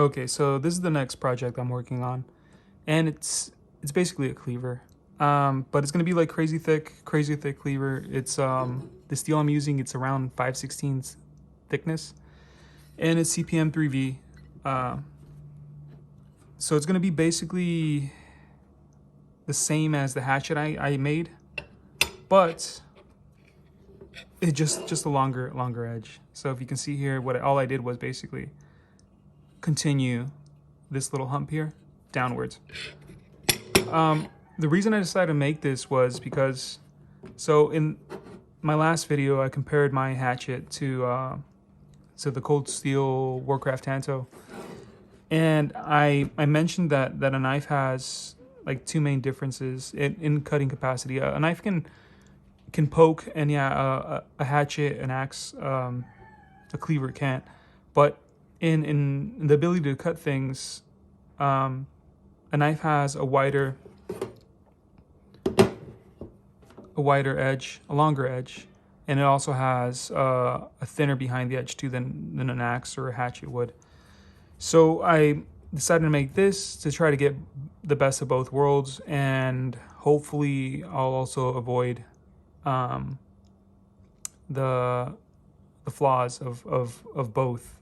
Okay, so this is the next project I'm working on, and it's basically a cleaver, but it's gonna be like crazy thick cleaver. It's the steel I'm using, it's around 5/16 thickness, and it's CPM 3V. Uh, so it's gonna be basically the same as the hatchet I made, but it just a longer edge. So if you can see here, all I did was basically continue this little hump here downwards. The reason I decided to make this was because, so in my last video, I compared my hatchet to the cold steel Warcraft Tanto, and I mentioned that a knife has like two main differences in cutting capacity. A knife can poke, and yeah, a hatchet, an axe, a cleaver can't. But in the ability to cut things, a knife has a wider edge, a longer edge, and it also has a thinner behind the edge too than an axe or a hatchet would. So I decided to make this to try to get the best of both worlds, and hopefully I'll also avoid the flaws of both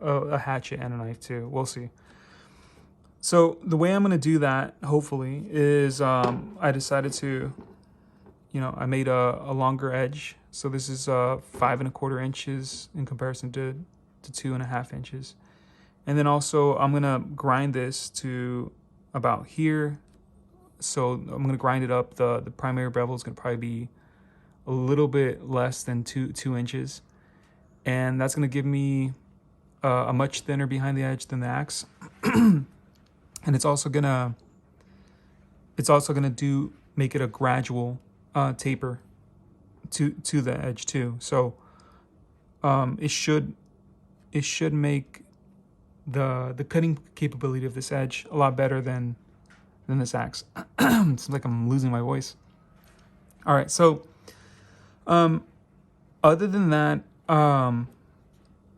a hatchet and a knife too. We'll see. So the way I'm going to do that, hopefully, is I decided to, I made a longer edge. So this is 5¼ inches in comparison to 2½ inches. And then also I'm going to grind this to about here. So I'm going to grind it up. The primary bevel is going to probably be a little bit less than 2 inches. And that's going to give me a much thinner behind the edge than the axe. And it's also gonna make it a gradual taper to the edge too. So it should make the cutting capability of this edge a lot better than this axe. It's like I'm losing my voice. All right, so other than that,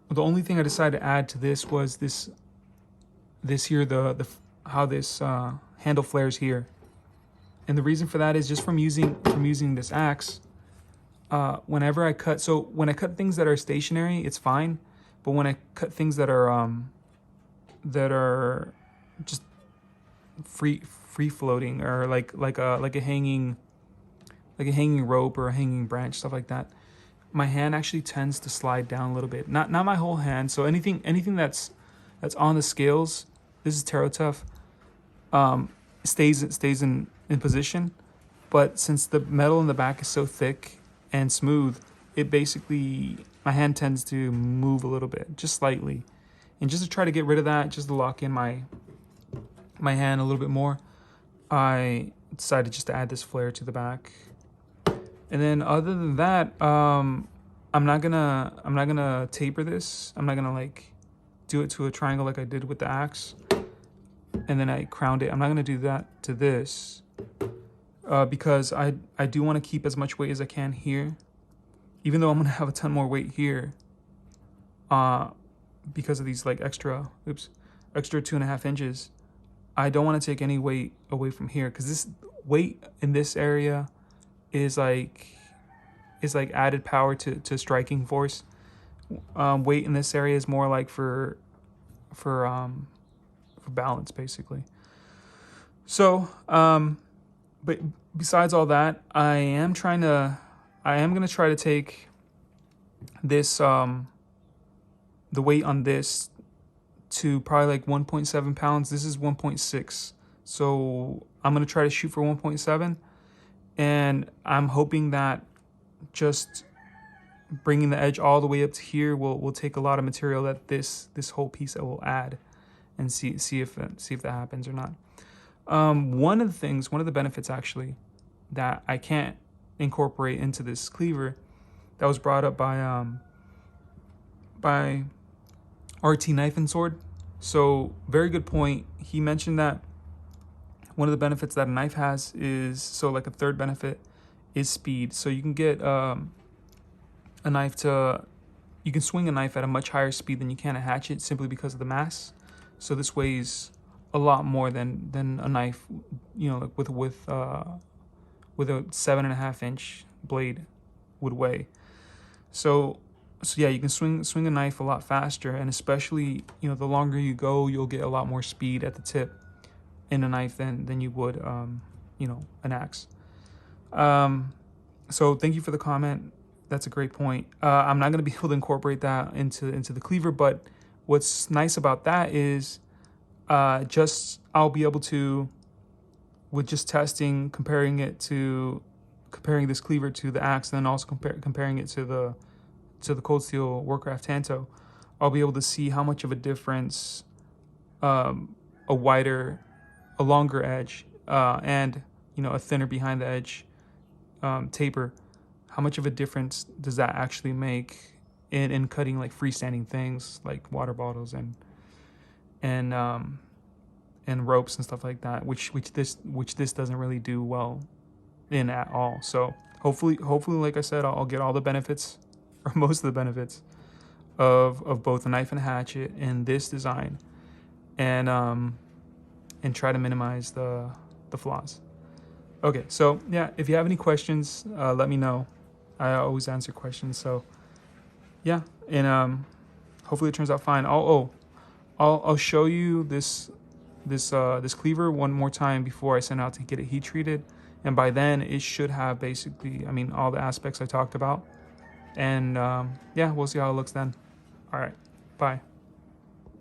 the only thing I decided to add to this was this here, how this handle flares here. And the reason for that is just from using this axe. Whenever I cut, so when I cut things that are stationary, it's fine. But when I cut things that are just free floating, or like a hanging rope or a hanging branch, stuff like that, my hand actually tends to slide down a little bit. Not my whole hand. So anything that's on the scales, this is TerraTough, stays in position. But since the metal in the back is so thick and smooth, it basically, my hand tends to move a little bit, just slightly. And just to try to get rid of that, just to lock in my hand a little bit more, I decided just to add this flare to the back. And then other than that, I'm not gonna taper this. I'm not gonna like do it to a triangle like I did with the axe, and then I crowned it. I'm not gonna do that to this because I do want to keep as much weight as I can here, even though I'm gonna have a ton more weight here because of these like extra 2½ inches. I don't want to take any weight away from here, because this weight in this area is like added power to striking force. Weight in this area is more like for balance, basically. So but besides all that, I am gonna try to take this the weight on this to probably like 1.7 pounds. This is 1.6, so I'm gonna try to shoot for 1.7. And I'm hoping that just bringing the edge all the way up to here will take a lot of material that this whole piece that will add, and see if that happens or not. One of the benefits actually that I can't incorporate into this cleaver that was brought up by RT Knife and Sword. So very good point. He mentioned that one of the benefits that a knife has is, so like a third benefit is speed. So you can get you can swing a knife at a much higher speed than you can a hatchet, simply because of the mass. So this weighs a lot more than a knife, you know, like with a 7.5 inch blade would weigh. So yeah, you can swing a knife a lot faster, and especially, you know, the longer you go, you'll get a lot more speed at the tip in a knife than you would you know, an axe. So thank you for the comment. That's a great point. I'm not going to be able to incorporate that into the cleaver, but what's nice about that is just I'll be able to, with just testing, comparing this cleaver to the axe, and then also comparing it to the Cold Steel Warcraft Tanto, I'll be able to see how much of a difference a longer edge and, you know, a thinner behind the edge taper, how much of a difference does that actually make in cutting like freestanding things like water bottles and ropes and stuff like that, which this doesn't really do well in at all. So hopefully, like I said, I'll get all the benefits, or most of the benefits of both a knife and a hatchet in this design, and try to minimize the flaws. Okay, so yeah, if you have any questions, let me know. I always answer questions. So yeah, and hopefully it turns out fine. I'll show you this cleaver one more time before I send out to get it heat treated, and by then it should have basically, I mean, all the aspects I talked about. And yeah, we'll see how it looks then. All right, bye.